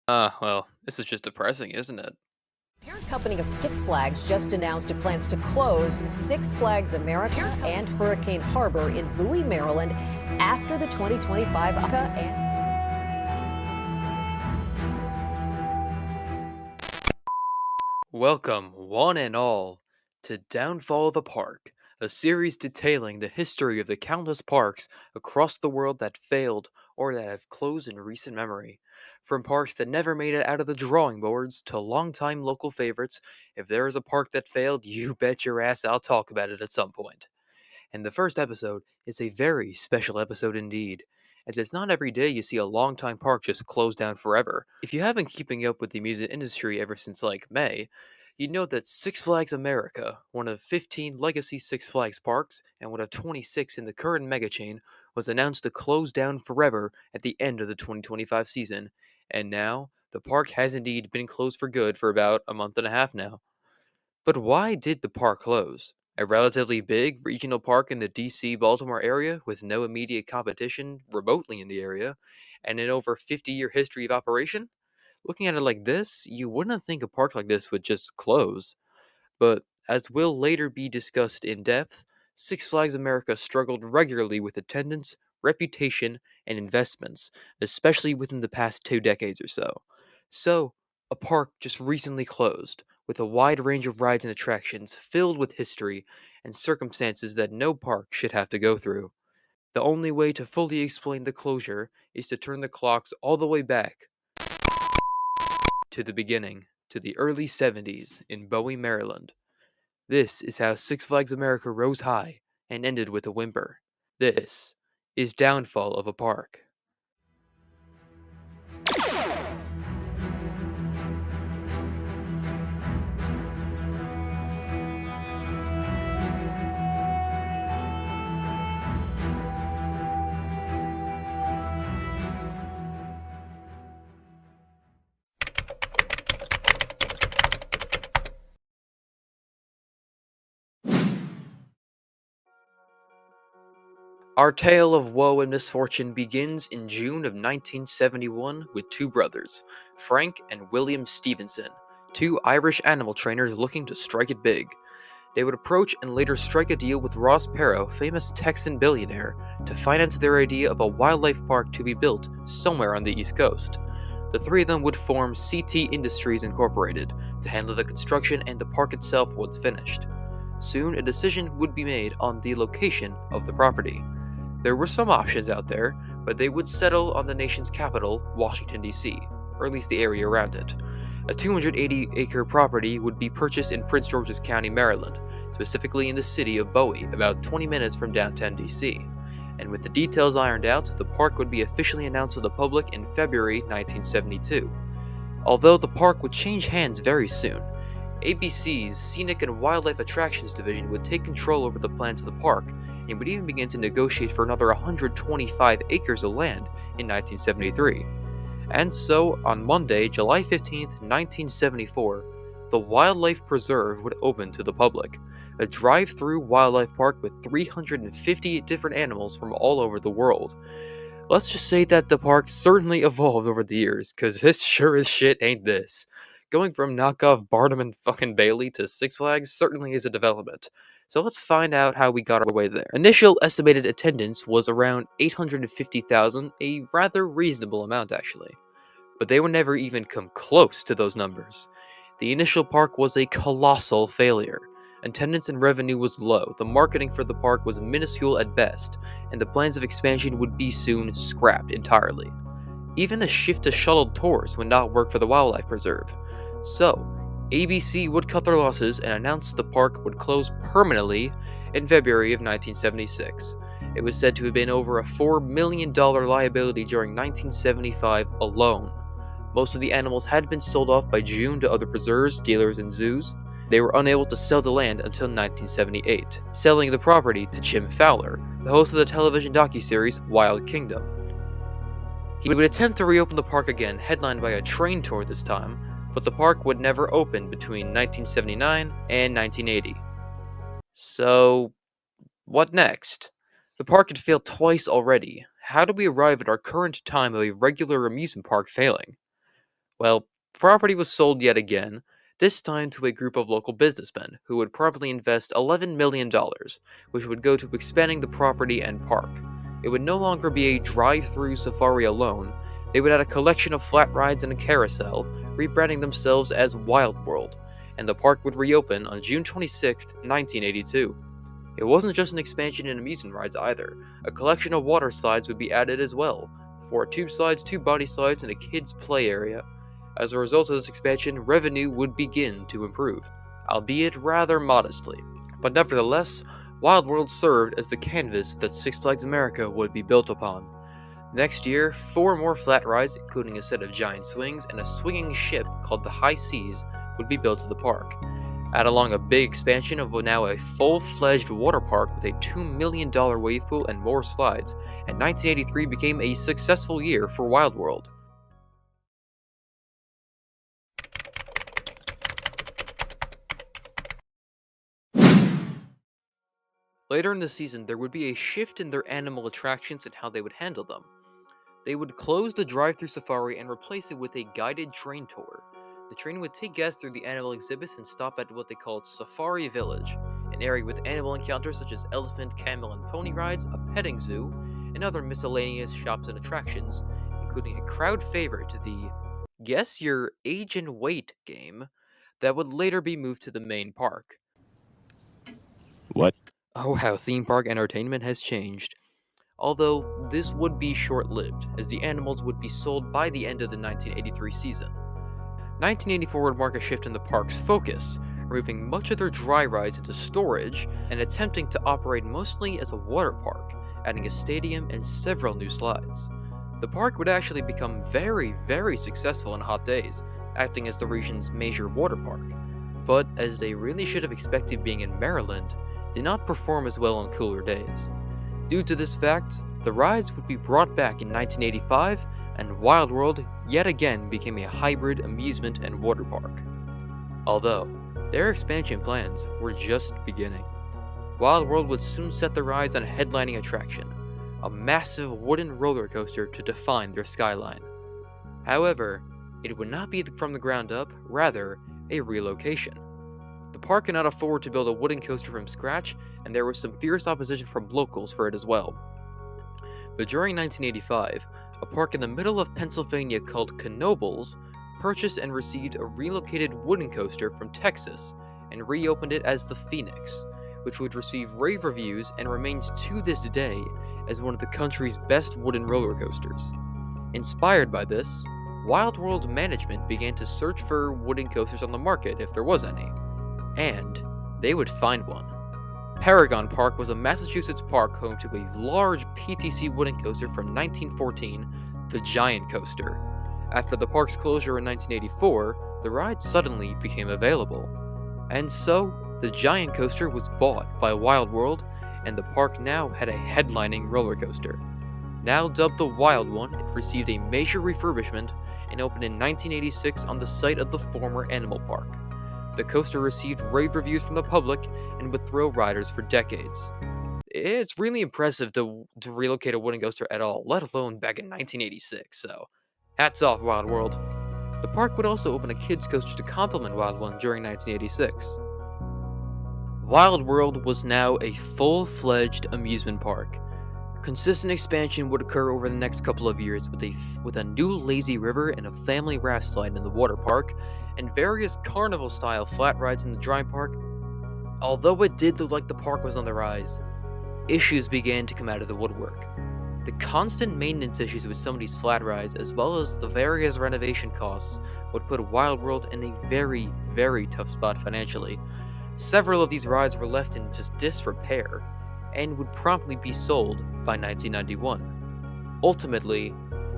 Well, this is just depressing, isn't it? Parent company of Six Flags just announced it plans to close Six Flags America and Hurricane Harbor in Bowie, Maryland after the 2025 and Welcome, one and all, to Downfall of the Park, a series detailing the history of the countless parks across the world that failed or that have closed in recent memory. From parks that never made it out of the drawing boards to longtime local favorites, if there is a park that failed, you bet your ass I'll talk about it at some point. And the first episode is a very special episode indeed, as it's not every day you see a longtime park just close down forever. If you have been keeping up with the music industry ever since like May, you'd know that Six Flags America, one of 15 legacy Six Flags parks and one of 26 in the current mega chain, was announced to close down forever at the end of the 2025 season. And now, the park has indeed been closed for good for about a month and a half now. But why did the park close? A relatively big regional park in the DC Baltimore area with no immediate competition remotely in the area, and an over 50-year history of operation? Looking at it like this, you wouldn't think a park like this would just close. But as will later be discussed in depth, Six Flags America struggled regularly with attendance, reputation, and investments, especially within the past 2 decades or so. So, a park just recently closed, with a wide range of rides and attractions filled with history and circumstances that no park should have to go through. The only way to fully explain the closure is to turn the clocks all the way back to the beginning, to the early 70s in Bowie, Maryland. This is how Six Flags America rose high and ended with a whimper. This is Downfall of a Park. Our tale of woe and misfortune begins in June of 1971 with two brothers, Frank and William Stevenson, two Irish animal trainers looking to strike it big. They would approach and later strike a deal with Ross Perot, famous Texan billionaire, to finance their idea of a wildlife park to be built somewhere on the East Coast. The three of them would form CT Industries Incorporated to handle the construction and the park itself once finished. Soon, a decision would be made on the location of the property. There were some options out there, but they would settle on the nation's capital, Washington, D.C., or at least the area around it. A 280-acre property would be purchased in Prince George's County, Maryland, specifically in the city of Bowie, about 20 minutes from downtown D.C. And with the details ironed out, the park would be officially announced to the public in February 1972. Although the park would change hands very soon, ABC's Scenic and Wildlife Attractions Division would take control over the plans of the park and would even begin to negotiate for another 125 acres of land in 1973. And so, on Monday, July 15th, 1974, the Wildlife Preserve would open to the public, a drive-through wildlife park with 358 different animals from all over the world. Let's just say that the park certainly evolved over the years, cause this sure as shit ain't this. Going from knockoff Barnum and fucking Bailey to Six Flags certainly is a development. So let's find out how we got our way there. Initial estimated attendance was around 850,000, a rather reasonable amount actually. But they would never even come close to those numbers. The initial park was a colossal failure. Attendance and revenue was low, the marketing for the park was minuscule at best, and the plans of expansion would be soon scrapped entirely. Even a shift to shuttled tours would not work for the wildlife preserve. So, ABC would cut their losses and announce the park would close permanently in February of 1976. It was said to have been over a $4 million liability during 1975 alone. Most of the animals had been sold off by June to other preserves, dealers, and zoos. They were unable to sell the land until 1978, selling the property to Jim Fowler, the host of the television docuseries Wild Kingdom. He would attempt to reopen the park again, headlined by a train tour this time, but the park would never open between 1979 and 1980. So, what next? The park had failed twice already. How do we arrive at our current time of a regular amusement park failing? Well, the property was sold yet again, this time to a group of local businessmen who would promptly invest $11 million, which would go to expanding the property and park. It would no longer be a drive-through safari alone, they would add a collection of flat rides and a carousel, rebranding themselves as Wild World, and the park would reopen on June 26, 1982. It wasn't just an expansion in amusement rides either. A collection of water slides would be added as well. 4 tube slides, 2 body slides, and a kids' play area. As a result of this expansion, revenue would begin to improve, albeit rather modestly. But nevertheless, Wild World served as the canvas that Six Flags America would be built upon. Next year, 4 more flat rides, including a set of giant swings and a swinging ship called the High Seas, would be built to the park. Add along a big expansion of now a full-fledged water park with a $2 million wave pool and more slides, and 1983 became a successful year for Wild World. Later in the season, there would be a shift in their animal attractions and how they would handle them. They would close the drive-through safari and replace it with a guided train tour. The train would take guests through the animal exhibits and stop at what they called Safari Village, an area with animal encounters such as elephant, camel, and pony rides, a petting zoo, and other miscellaneous shops and attractions, including a crowd favorite, the Guess Your Age and Weight game, that would later be moved to the main park. What? Oh, how theme park entertainment has changed. Although this would be short lived, as the animals would be sold by the end of the 1983 season. 1984 would mark a shift in the park's focus, removing much of their dry rides into storage and attempting to operate mostly as a water park, adding a stadium and several new slides. The park would actually become very, very successful on hot days, acting as the region's major water park, but as they really should have expected being in Maryland, did not perform as well on cooler days. Due to this fact, the rides would be brought back in 1985, and Wild World yet again became a hybrid amusement and water park. Although, their expansion plans were just beginning. Wild World would soon set their eyes on a headlining attraction, a massive wooden roller coaster to define their skyline. However, it would not be from the ground up, rather, a relocation. The park could not afford to build a wooden coaster from scratch, and there was some fierce opposition from locals for it as well. But during 1985, a park in the middle of Pennsylvania called Canobie's purchased and received a relocated wooden coaster from Texas and reopened it as the Phoenix, which would receive rave reviews and remains to this day as one of the country's best wooden roller coasters. Inspired by this, Wild World management began to search for wooden coasters on the market if there was any, and they would find one. Paragon Park was a Massachusetts park home to a large PTC wooden coaster from 1914, the Giant Coaster. After the park's closure in 1984, the ride suddenly became available. And so, the Giant Coaster was bought by Wild World, and the park now had a headlining roller coaster. Now dubbed the Wild One, it received a major refurbishment and opened in 1986 on the site of the former animal park. The coaster received rave reviews from the public and would thrill riders for decades. It's really impressive to relocate a wooden coaster at all, let alone back in 1986, so hats off, Wild World. The park would also open a kids' coaster to complement Wild One during 1986. Wild World was now a full-fledged amusement park. Consistent expansion would occur over the next couple of years with a new lazy river and a family raft slide in the water park, and various carnival-style flat rides in the dry park. Although it did look like the park was on the rise, issues began to come out of the woodwork. The constant maintenance issues with some of these flat rides, as well as the various renovation costs, would put Wild World in a very, very tough spot financially. Several of these rides were left in just disrepair, and would promptly be sold by 1991. Ultimately,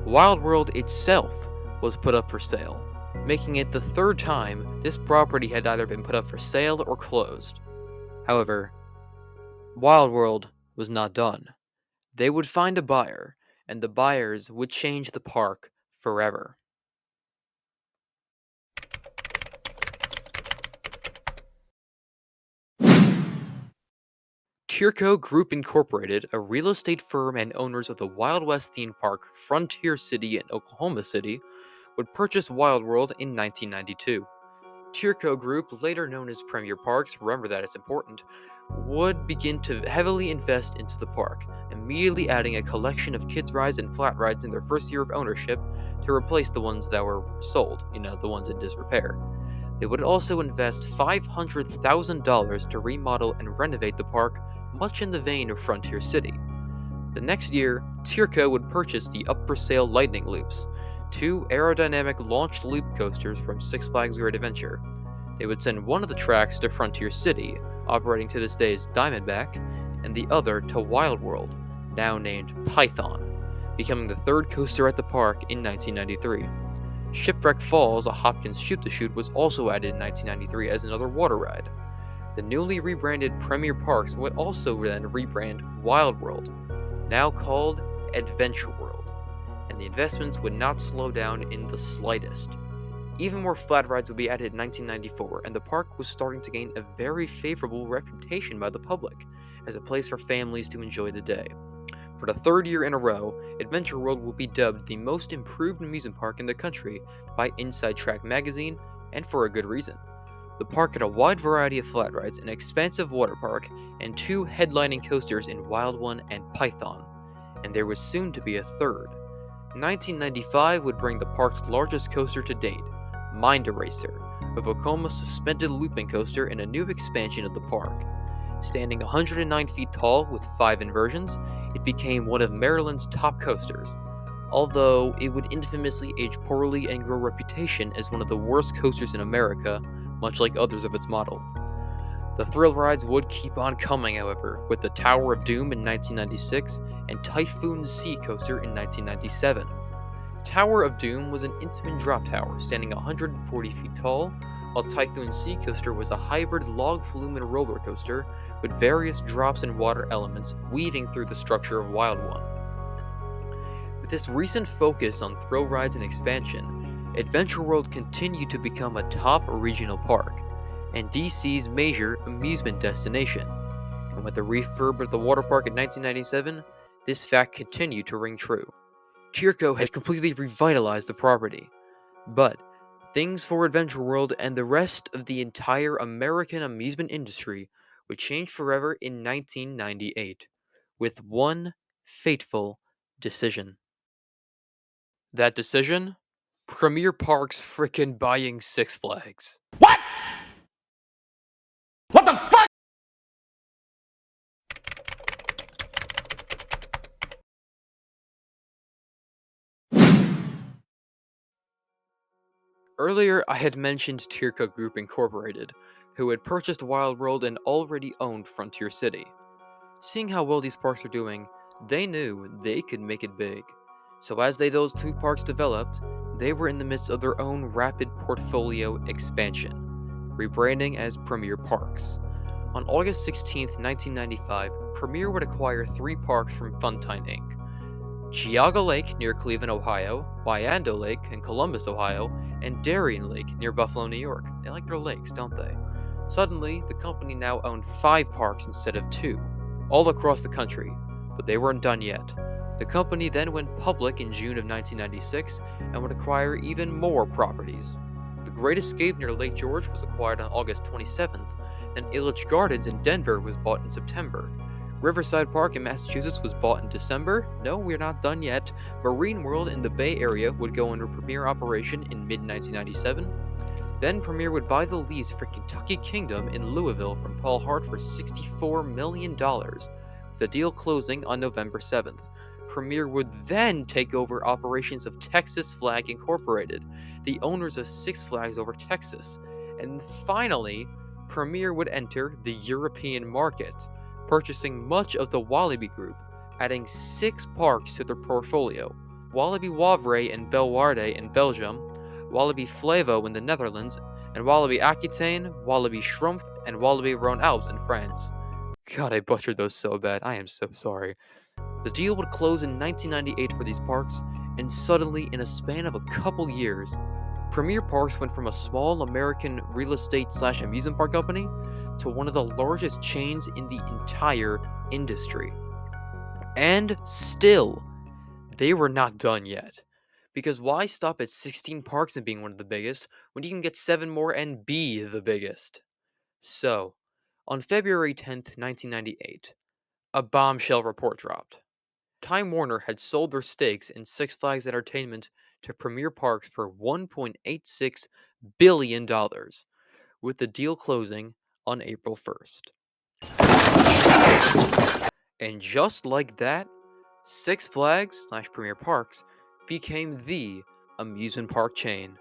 Wild World itself was put up for sale, making it the third time this property had either been put up for sale or closed. However, Wild World was not done. They would find a buyer, and the buyers would change the park forever. Tierco Group Incorporated, a real estate firm and owners of the Wild West theme park Frontier City in Oklahoma City, would purchase Wild World in 1992. Tierco Group, later known as Premier Parks, remember that it's important, would begin to heavily invest into the park, immediately adding a collection of kids' rides and flat rides in their first year of ownership to replace the ones that were sold, the ones in disrepair. They would also invest $500,000 to remodel and renovate the park, much in the vein of Frontier City. The next year, Tierco would purchase the Upper Sail Lightning Loops, two aerodynamic launched loop coasters from Six Flags Great Adventure. They would send one of the tracks to Frontier City, operating to this day as Diamondback, and the other to Wild World, now named Python, becoming the third coaster at the park in 1993. Shipwreck Falls, a Hopkins shoot-to-shoot, was also added in 1993 as another water ride. The newly rebranded Premier Parks would also then rebrand Wild World, now called Adventure World, and the investments would not slow down in the slightest. Even more flat rides would be added in 1994, and the park was starting to gain a very favorable reputation by the public as a place for families to enjoy the day. For the third year in a row, Adventure World will be dubbed the most improved amusement park in the country by Inside Track magazine, and for a good reason. The park had a wide variety of flat rides, an expansive water park, and two headlining coasters in Wild One and Python, and there was soon to be a third. 1995 would bring the park's largest coaster to date, Mind Eraser, a Vekoma suspended looping coaster in a new expansion of the park. Standing 109 feet tall with 5 inversions, it became one of Maryland's top coasters, although it would infamously age poorly and grow a reputation as one of the worst coasters in America, much like others of its model. The thrill rides would keep on coming, however, with the Tower of Doom in 1996 and Typhoon Sea Coaster in 1997. Tower of Doom was an intimate drop tower standing 140 feet tall, while Typhoon Sea Coaster was a hybrid log flume and roller coaster with various drops and water elements weaving through the structure of Wild One. With this recent focus on thrill rides and expansion, Adventure World continued to become a top regional park and DC's major amusement destination. And with the refurb of the water park in 1997, this fact continued to ring true. Tierco had completely revitalized the property, but things for Adventure World and the rest of the entire American amusement industry would change forever in 1998, with one fateful decision. That decision? Premier Parks frickin' buying Six Flags. What? What the fuck? Earlier, I had mentioned Tierco Group Incorporated, who had purchased Wild World and already owned Frontier City. Seeing how well these parks are doing, they knew they could make it big. So as those two parks developed, they were in the midst of their own rapid portfolio expansion, rebranding as Premier Parks. On August 16, 1995, Premier would acquire 3 parks from Funtime Inc. Geauga Lake near Cleveland, Ohio, Wyandot Lake in Columbus, Ohio, and Darien Lake near Buffalo, New York. They like their lakes, don't they? Suddenly, the company now owned 5 parks instead of 2, all across the country, but they weren't done yet. The company then went public in June of 1996 and would acquire even more properties. The Great Escape near Lake George was acquired on August 27th, and Illich Gardens in Denver was bought in September. Riverside Park in Massachusetts was bought in December. No, we're not done yet. Marine World in the Bay Area would go under Premier operation in mid-1997. Then Premier would buy the lease for Kentucky Kingdom in Louisville from Paul Hart for $64 million, with the deal closing on November 7th. Premier would then take over operations of Texas Flag Incorporated, the owners of Six Flags over Texas. And finally, Premier would enter the European market, purchasing much of the Walibi Group, adding 6 parks to their portfolio: Walibi Wavre and Bellewaerde in Belgium, Walibi Flevo in the Netherlands, and Walibi Aquitaine, Walibi Schrumpf, and Walibi Rhone Alps in France. God, I butchered those so bad. I am so sorry. The deal would close in 1998 for these parks, and suddenly, in a span of a couple years, Premier Parks went from a small American real estate/amusement park company to one of the largest chains in the entire industry. And still, they were not done yet, Because why stop at 16 parks and being one of the biggest when you can get 7 more and be the biggest? So, on February 10th, 1998, a bombshell report dropped. Time Warner had sold their stakes in Six Flags Entertainment to Premier Parks for $1.86 billion, with the deal closing on April 1st. And just like that, Six Flags/Premier Parks became the amusement park chain.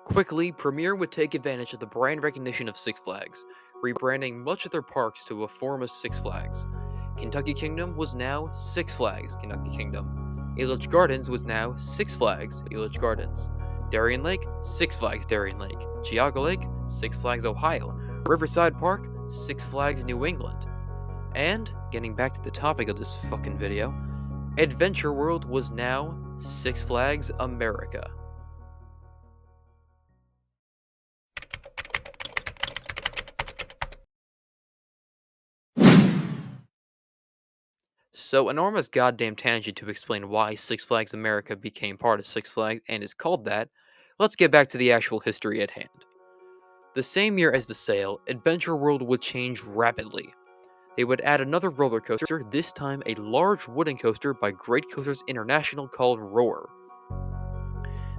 Quickly, Premier would take advantage of the brand recognition of Six Flags, rebranding much of their parks to a form of Six Flags. Kentucky Kingdom was now Six Flags Kentucky Kingdom. Elitch Gardens was now Six Flags Elitch Gardens. Darien Lake, Six Flags Darien Lake. Geauga Lake, Six Flags Ohio. Riverside Park, Six Flags New England. And, getting back to the topic of this fucking video, Adventure World was now Six Flags America. So, enormous goddamn tangent to explain why Six Flags America became part of Six Flags and is called that. Let's get back to the actual history at hand. The same year as the sale, Adventure World would change rapidly. They would add another roller coaster, this time a large wooden coaster by Great Coasters International called Roar.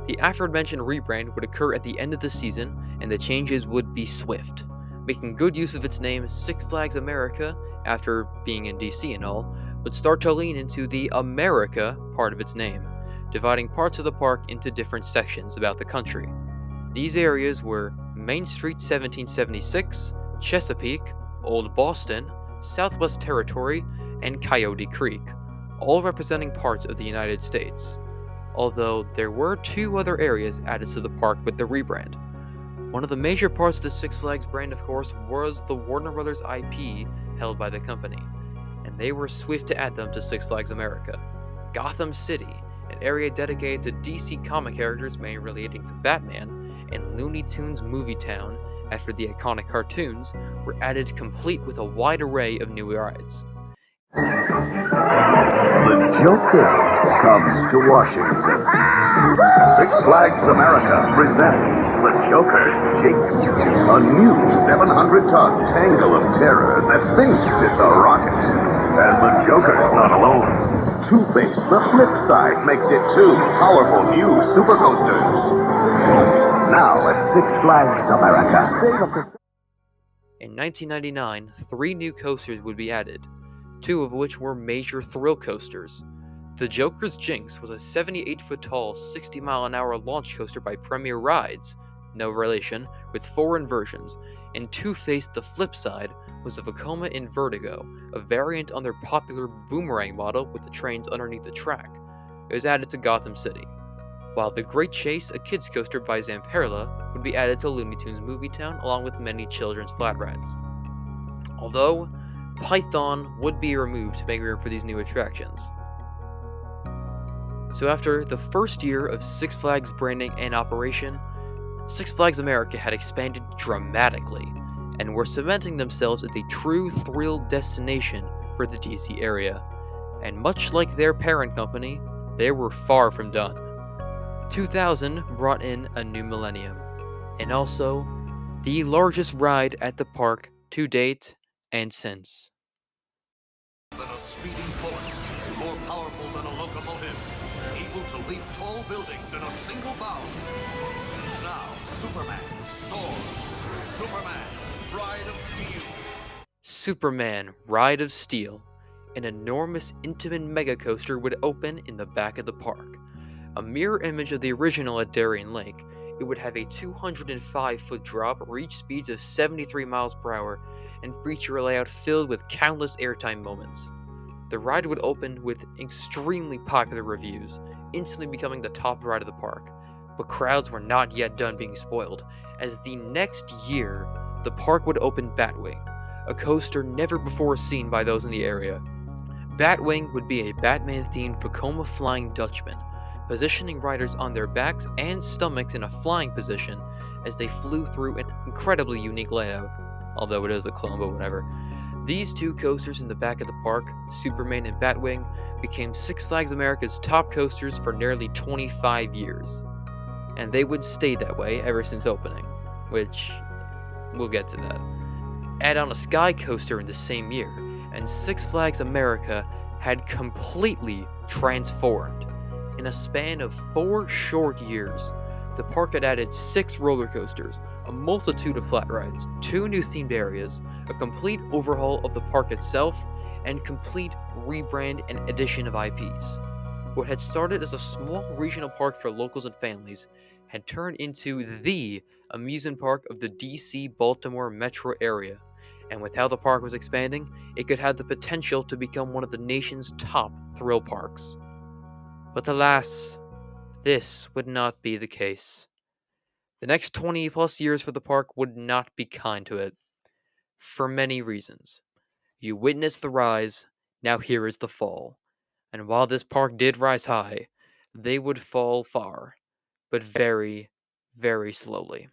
The aforementioned rebrand would occur at the end of the season, and the changes would be swift, making good use of its name. Six Flags America, after being in DC and all, would start to lean into the America part of its name, dividing parts of the park into different sections about the country. These areas were Main Street 1776, Chesapeake, Old Boston, Southwest Territory, and Coyote Creek, all representing parts of the United States, although there were 2 other areas added to the park with the rebrand. One of the major parts of the Six Flags brand, of course, was the Warner Brothers IP held by the company, and they were swift to add them to Six Flags America. Gotham City, an area dedicated to DC comic characters mainly relating to Batman, and Looney Tunes Movie Town, after the iconic cartoons, were added complete with a wide array of new rides. The Joker comes to Washington. Six Flags America presents The Joker Jinx, a new 700-ton tangle of terror that thinks it's a rocket. And the Joker's not alone. Two-Face, the flip side, makes it 2 powerful new super coasters. Now at Six Flags America. In 1999, 3 new coasters would be added, 2 of which were major thrill coasters. The Joker's Jinx was a 78-foot-tall, 60-mile-an-hour launch coaster by Premier Rides, no relation, with 4 inversions, and Two-Face the flip side was a Vekoma in Vertigo, a variant on their popular Boomerang model with the trains underneath the track. It was added to Gotham City, while the Great Chase, a kids coaster by Zamperla, would be added to Looney Tunes Movie Town along with many children's flat rides. Although, Python would be removed to make room for these new attractions. So after the first year of Six Flags branding and operation, Six Flags America had expanded dramatically and were cementing themselves as a true thrill destination for the DC area. And much like their parent company, they were far from done. 2000 brought in a new millennium, and also the largest ride at the park to date and since. Than a speeding bullet, more powerful than a locomotive, able to leap tall buildings in a single bound. Now, Superman soars. Superman, Ride of Steel. Superman Ride of Steel, an enormous intimate mega coaster, would open in the back of the park. A mirror image of the original at Darien Lake, it would have a 205-foot drop, reach speeds of 73 miles per hour, and feature a layout filled with countless airtime moments. The ride would open with extremely popular reviews, instantly becoming the top ride of the park. But crowds were not yet done being spoiled, as the next year, the park would open Batwing, a coaster never before seen by those in the area. Batwing would be a Batman-themed Vekoma Flying Dutchman, positioning riders on their backs and stomachs in a flying position as they flew through an incredibly unique layout, although it is a clone, but whatever. These two coasters in the back of the park, Superman and Batwing, became Six Flags America's top coasters for nearly 25 years. And they would stay that way ever since opening, which we'll get to that. Add on a Sky Coaster in the same year, and Six Flags America had completely transformed. In a span of 4 short years, the park had added 6 roller coasters, a multitude of flat rides, 2 new themed areas, a complete overhaul of the park itself, and complete rebrand and addition of IPs. What had started as a small regional park for locals and families had turned into the amusement park of the DC Baltimore metro area, and with how the park was expanding, it could have the potential to become one of the nation's top thrill parks. But alas, this would not be the case. The next 20 plus years for the park would not be kind to it, for many reasons. You witnessed the rise, now here is the fall. And while this park did rise high, they would fall far, but very, very slowly.